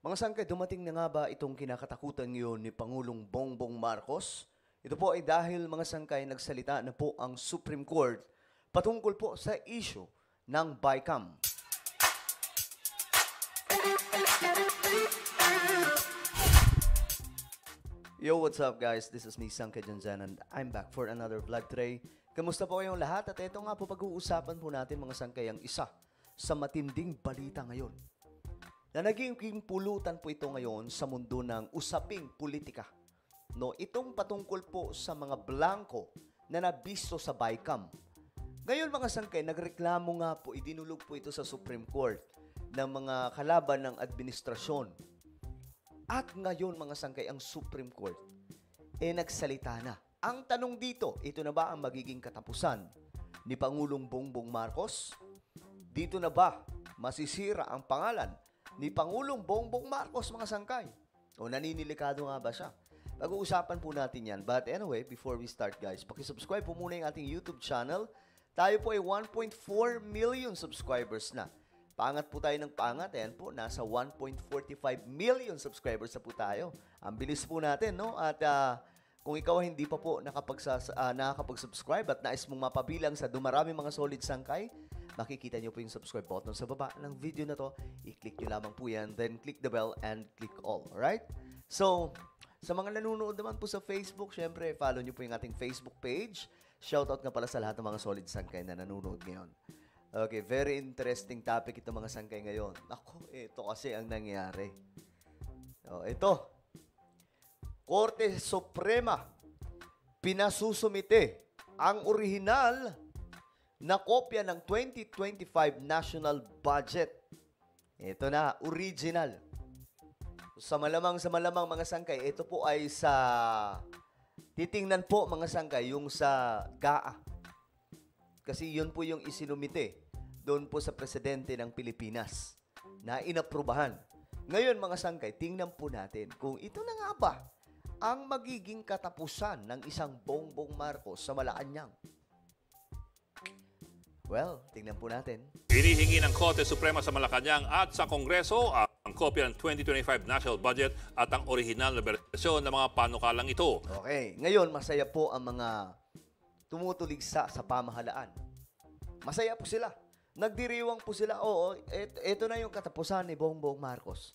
Mga sangkay, dumating na nga ba itong kinakatakutan ngayon ni Pangulong Bongbong Marcos? Ito po ay dahil mga sangkay nagsalita na po ang Supreme Court patungkol po sa issue ng BICAM. Yo, what's up guys? This is me, Sangkay Janjan, and I'm back for another vlog today. Kamusta po kayong lahat? At ito nga po pag-uusapan po natin mga sangkay ang isa sa matinding balita ngayon na naging pulutan po ito ngayon sa mundo ng usaping politika. No, itong patungkol po sa mga blanco na nabisto sa BICAM. Ngayon mga sangkay, nagreklamo nga po, idinulog po ito sa Supreme Court ng mga kalaban ng administrasyon. At ngayon mga sangkay, ang Supreme Court nagsalita na. Ang tanong dito, ito na ba ang magiging katapusan ni Pangulong Bongbong Marcos? Dito na ba masisira ang pangalan ni Pangulong Bongbong Marcos mga sangkay? O naninilikado nga ba siya? Pag-uusapan po natin yan. But anyway, before we start guys, pakisubscribe po muna yung ating YouTube channel. Tayo po ay 1.4 million subscribers na. Pangat po tayo ng pangat. Ayan po, nasa 1.45 million subscribers na po tayo. Ang bilis po natin, no? At kung ikaw hindi pa po nakakapag-subscribe at nais mong mapabilang sa dumarami mga solid sangkay, makikita nyo po yung subscribe button sa baba ng video na to. I-click nyo lamang po yan, then click the bell and click all. Alright? So, sa mga nanonood naman po sa Facebook, syempre, follow nyo po yung ating Facebook page. Shoutout nga pala sa lahat ng mga solid sangkay na nanonood ngayon. Okay, very interesting topic ito mga sangkay ngayon. Ako, ito kasi ang nangyari. Ito. Korte Suprema pinasusumite ang orihinal na kopya ng 2025 National Budget. Ito na, original. Sa malamang mga sangkay, ito po ay sa titingnan po mga sangkay, yung sa GAA. Kasi yun po yung isinumite doon po sa presidente ng Pilipinas na inaprubahan. Ngayon mga sangkay, tingnan po natin kung ito na nga ba ang magiging katapusan ng isang Bongbong Marcos sa Malacanang. Well, tingnan po natin. Hinihingi ng Korte Suprema sa Malacanang at sa Kongreso ang kopya ng 2025 National Budget at ang orihinal na bersyon ng mga panukalang ito. Okay, ngayon masaya po ang mga tumutuligsa sa pamahalaan. Masaya po sila. Nagdiriwang po sila. Oo, ito na yung katapusan ni Bongbong Marcos.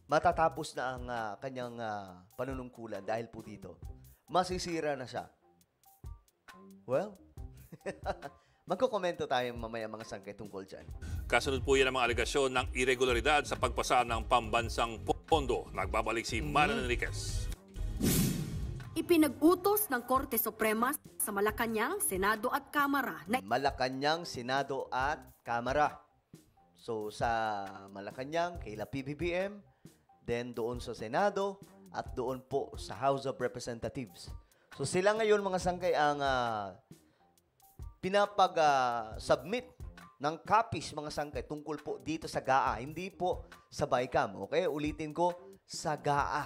Matatapos na ang kanyang panunungkulan dahil po dito. Masisira na siya. Well, magkokomento tayo mamaya mga sangkay tungkol dyan. Kasunod po yan ang mga alegasyon ng irregularidad sa pagpasa ng pambansang pondo. Nagbabalik si Maran Enriquez. Ipinag-utos ng Korte Suprema sa Malacanang, Senado at Kamara na Malacanang, Senado at Kamara. So sa Malacanang, kaila PBBM, then doon sa Senado, at doon po sa House of Representatives. So sila ngayon mga sangkay ang pinapag-submit ng copies mga sangkay tungkol po dito sa GAA, hindi po sa BICAM. Okay? Ulitin ko, sa GAA.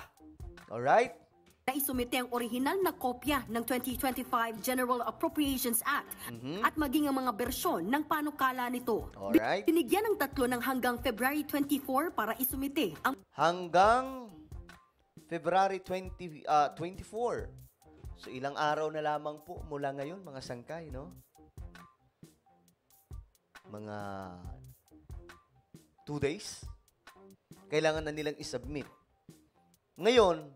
Alright? na isumite ang orihinal na kopya ng 2025 General Appropriations Act at maging ang mga bersyon ng panukala nito. Alright. Binigyan ng tatlo ng hanggang February 24 para isumite ang Hanggang February 24. So ilang araw na lamang po mula ngayon mga sangkay, no? Mga 2 days. Kailangan na nilang isubmit. Ngayon,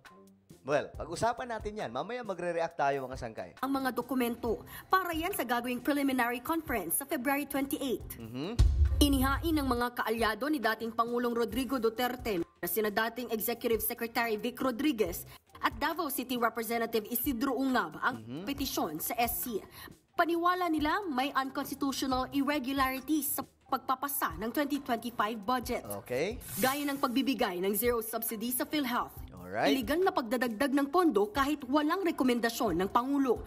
well, pag-usapan natin yan. Mamaya magre-react tayo mga sangkay. ang mga dokumento para yan sa gagawing preliminary conference sa February 28. Inihain ng mga kaalyado ni dating Pangulong Rodrigo Duterte na sina dating Executive Secretary Vic Rodriguez at Davao City Representative Isidro Ungab ang petisyon sa SC. Paniwala nila may unconstitutional irregularities sa pagpapasa ng 2025 budget. Okay? Gaya ng pagbibigay ng zero subsidy sa PhilHealth. Alright. Illegal na pagdadagdag ng pondo kahit walang rekomendasyon ng Pangulo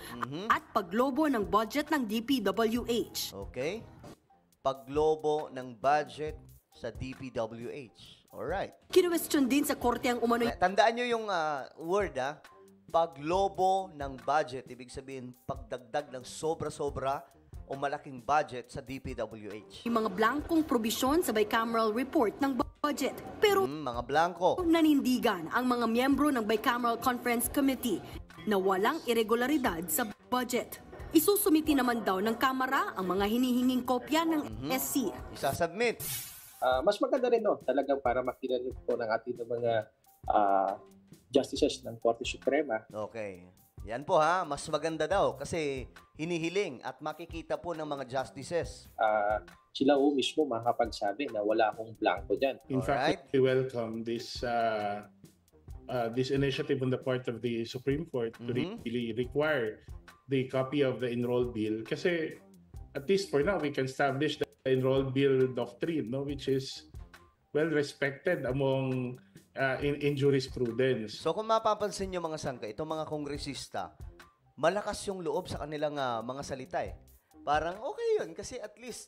at paglobo ng budget ng DPWH. Okay? Paglobo ng budget sa DPWH. Alright. Kinuwestiyon din sa korte ang umano'y Tandaan nyo yung word, paglobo ng budget. Ibig sabihin, pagdagdag ng sobra-sobra o malaking budget sa DPWH. Yung mga blankong probisyon sa bicameral report ng budget. Pero Mga blanco. nanindigan ang mga miyembro ng Bicameral Conference Committee na walang irregularidad sa budget. Isusumiti naman daw ng Kamara ang mga hinihinging kopya ng SC. Isasubmit. Mas maganda rin talagang para makita rin po ng ating mga justices ng Korte Suprema. Okay. Yan po ha, mas maganda daw kasi hinihiling at makikita po ng mga justices. Sila mismo makakapagsabi na wala akong blanco dyan. In Alright. fact, we welcome this initiative on the part of the Supreme Court to really require the copy of the enrolled bill. Kasi at least for now, we can establish the enrolled bill doctrine, which is well respected among in jurisprudence. So kung mapapansin nyo mga sangka, itong mga kongresista, malakas yung loob sa kanilang mga salita eh. Parang okay yun kasi at least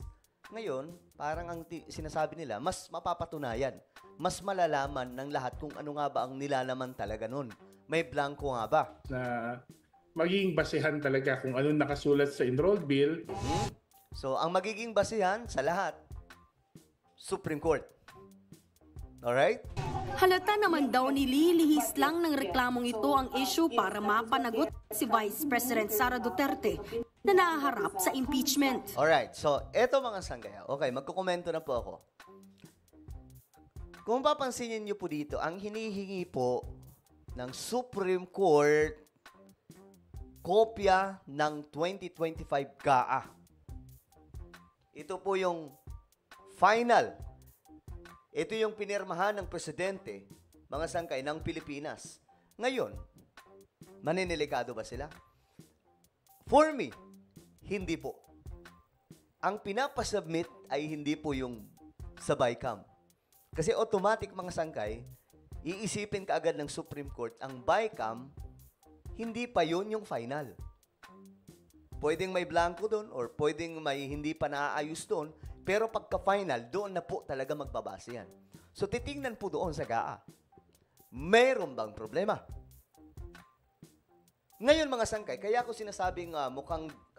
ngayon, parang ang sinasabi nila, mas mapapatunayan, mas malalaman ng lahat kung ano nga ba ang nilalaman talaga nun. May blanco nga ba? Na magiging basehan talaga kung anong nakasulat sa enrolled bill. So ang magiging basihan sa lahat, Supreme Court. Alright? Halata naman daw nililihis lang ng reklamong ito ang issue para mapanagot si Vice President Sara Duterte na nahaharap sa impeachment. Alright, so eto mga sanggaya. Okay, magkukomento na po ako. Kung papansinin niyo po dito, ang hinihingi po ng Supreme Court kopya ng 2025 GAA. Ito po yung final. Ito yung pinirmahan ng presidente, mga sangkay, ng Pilipinas. Ngayon, maninilikado ba sila? For me, hindi po. Ang pinapasubmit ay hindi po yung sa BICAM. Kasi automatic mga sangkay, iisipin kaagad ng Supreme Court, ang BICAM, hindi pa yun yung final. Pwedeng may blanco doon or pwedeng may hindi pa naaayos doon, pero pagka-final, doon na po talaga magbabase yan. So titingnan po doon sa GAA. Meron bang problema? Ngayon mga sangkay, kaya ako sinasabing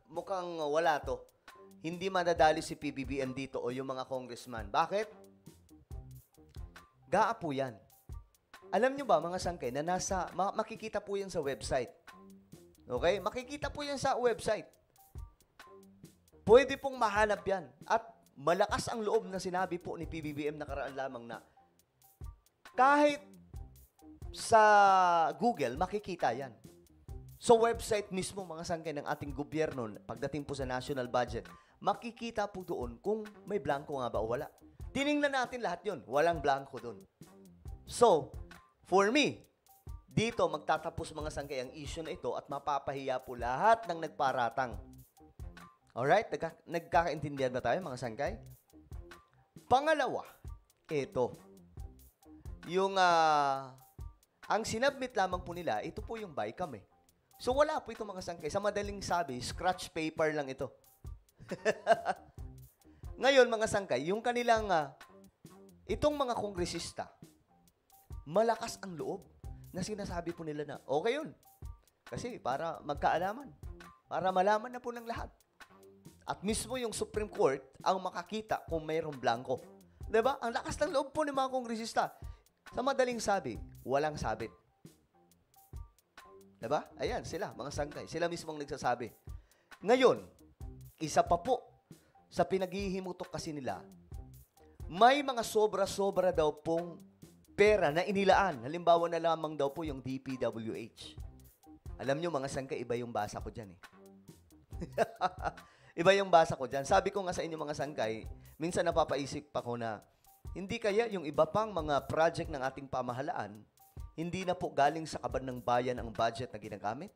mukhang wala to. Hindi madadali si PBBM dito o yung mga congressman. Bakit? GAA po yan. Alam nyo ba mga sangkay na makikita po yan sa website. Okay? Makikita po yan sa website. Pwede pong mahanap yan. At malakas ang loob na sinabi po ni PBBM nakaraan lamang na kahit sa Google, makikita yan. So website mismo mga sangkay ng ating gobyerno pagdating po sa national budget, makikita po doon kung may blanco nga ba o wala. Tiningnan natin lahat yun. Walang blanco doon. So, for me, dito magtatapos mga sangkay ang issue na ito at mapapahiya po lahat ng nagparatang. Alright? Nagkakaintindihan ba tayo mga sangkay? Pangalawa, ito. Yung, ang sinubmit lamang po nila, ito po yung BICAM eh. So wala po ito mga sangkay. Sa madaling sabi, scratch paper lang ito. Ngayon mga sangkay, yung kanilang, itong mga kongresista, malakas ang loob na sinasabi po nila na, okay yun. Kasi para magkaalaman. Para malaman na po ng lahat. At mismo yung Supreme Court ang makakita kung mayroong blanco. Diba? Ang lakas ng loob po ng mga kongresista. Sa madaling sabi, walang sabit. Diba? Ayan, sila, mga sangkay. Sila mismo ang nagsasabi. Ngayon, isa pa po sa pinaghihimutok kasi nila, may mga sobra-sobra daw pong pera na inilaan. Halimbawa na lamang daw po yung DPWH. Alam nyo, mga sangkay, iba yung basa ko dyan eh. Iba yung basa ko dyan. Sabi ko nga sa inyo mga sangkay, minsan napapaisip pa ko na, hindi kaya yung iba pang mga project ng ating pamahalaan, hindi na po galing sa kaban ng bayan ang budget na ginagamit?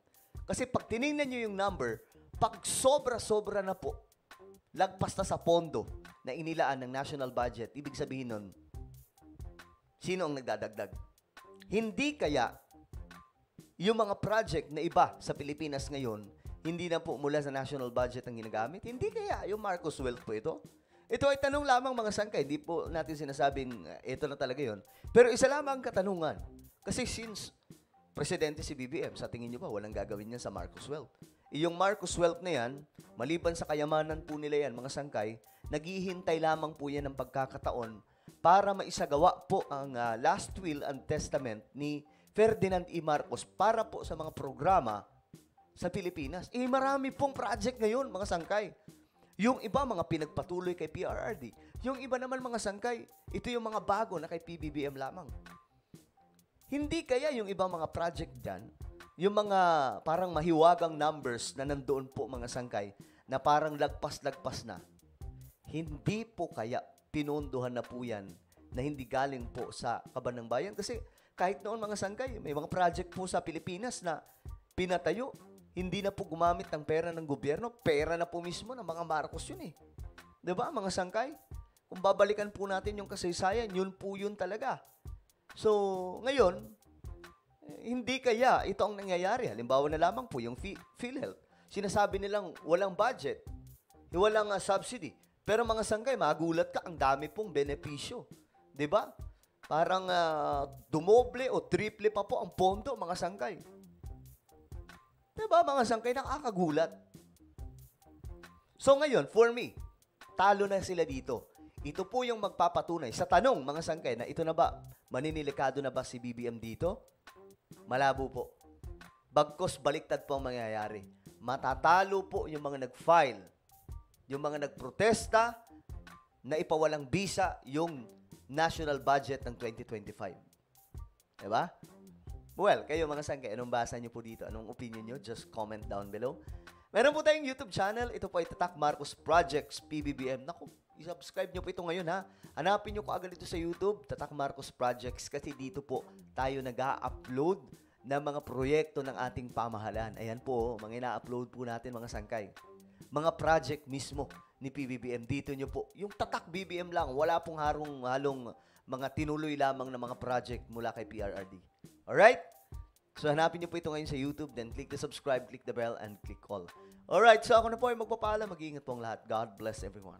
Kasi pag tinignan nyo yung number, pag sobra-sobra na po, lagpas na sa pondo na inilaan ng national budget, ibig sabihin nun, sino ang nagdadagdag? Hindi kaya yung mga project na iba sa Pilipinas ngayon, hindi na po mula sa national budget ang ginagamit? Hindi kaya yung Marcos Wealth po ito? Ito ay tanong lamang mga sangkay. Hindi po natin sinasabing ito na talaga yon. Pero isa lamang ang katanungan. Kasi since presidente si BBM, sa tingin nyo ba walang gagawin niya sa Marcos Wealth? yung Marcos Wealth na yan, maliban sa kayamanan po nila yan, mga sangkay, naghihintay lamang po yan ng pagkakataon para maisagawa po ang last will and testament ni Ferdinand E. Marcos para po sa mga programa sa Pilipinas. Marami pong project ngayon, mga sangkay. Yung iba, mga pinagpatuloy kay PRRD. Yung iba naman, mga sangkay, ito yung mga bago na kay PBBM lamang. Hindi kaya yung ibang mga project dyan, yung mga parang mahiwagang numbers na nandoon po, mga sangkay, na parang lagpas-lagpas na, hindi po kaya pinondohan na po yan na hindi galing po sa kaban ng bayan? Kasi kahit noon, mga sangkay, may mga project po sa Pilipinas na pinatayo, hindi na po gumamit ng pera ng gobyerno, pera na po mismo ng mga Marcos yun eh. Diba, mga sangkay? Kung babalikan po natin yung kasaysayan, yun po yun talaga. So, ngayon, hindi kaya ito ang nangyayari. Halimbawa na lamang po yung PhilHealth. Sinasabi nilang walang budget, walang subsidy. Pero mga sangkay, magulat ka, ang dami pong benepisyo. 'Di ba? Parang dumoble o triple pa po ang pondo, mga sangkay. 'Di ba, mga sangkay, nakakagulat. So ngayon, for me, talo na sila dito. Ito po yung magpapatunay sa tanong, mga sangkay, na ito na ba, maninilikado na ba si BBM dito? Malabo po. Bagkos baliktad po ang mangyayari. Matatalo po yung mga nag-file, yung mga nagprotesta na ipawalang bisa yung national budget ng 2025. Diba? Well, kayo mga sangkay, anong basa nyo po dito? Anong opinion nyo? Just comment down below. Meron po tayong YouTube channel. Ito po ay Tatak Marcos Projects PBBM. Naku, i-subscribe nyo po ito ngayon, ha. Hanapin nyo ko agad ito sa YouTube, Tatak Marcos Projects, kasi dito po tayo nag-a-upload ng mga proyekto ng ating pamahalaan. Ayan po, mga ina-upload po natin, mga sangkay. Mga project mismo ni PBBM. Dito nyo po, yung Tatak BBM lang, wala pong halong mga tinuloy lamang na mga project mula kay PRRD. Alright? So, hanapin nyo po ito ngayon sa YouTube, then click the subscribe, click the bell, and click all. Alright, so ako na po ay magpapaalam. Mag-iingat po ang lahat. God bless everyone.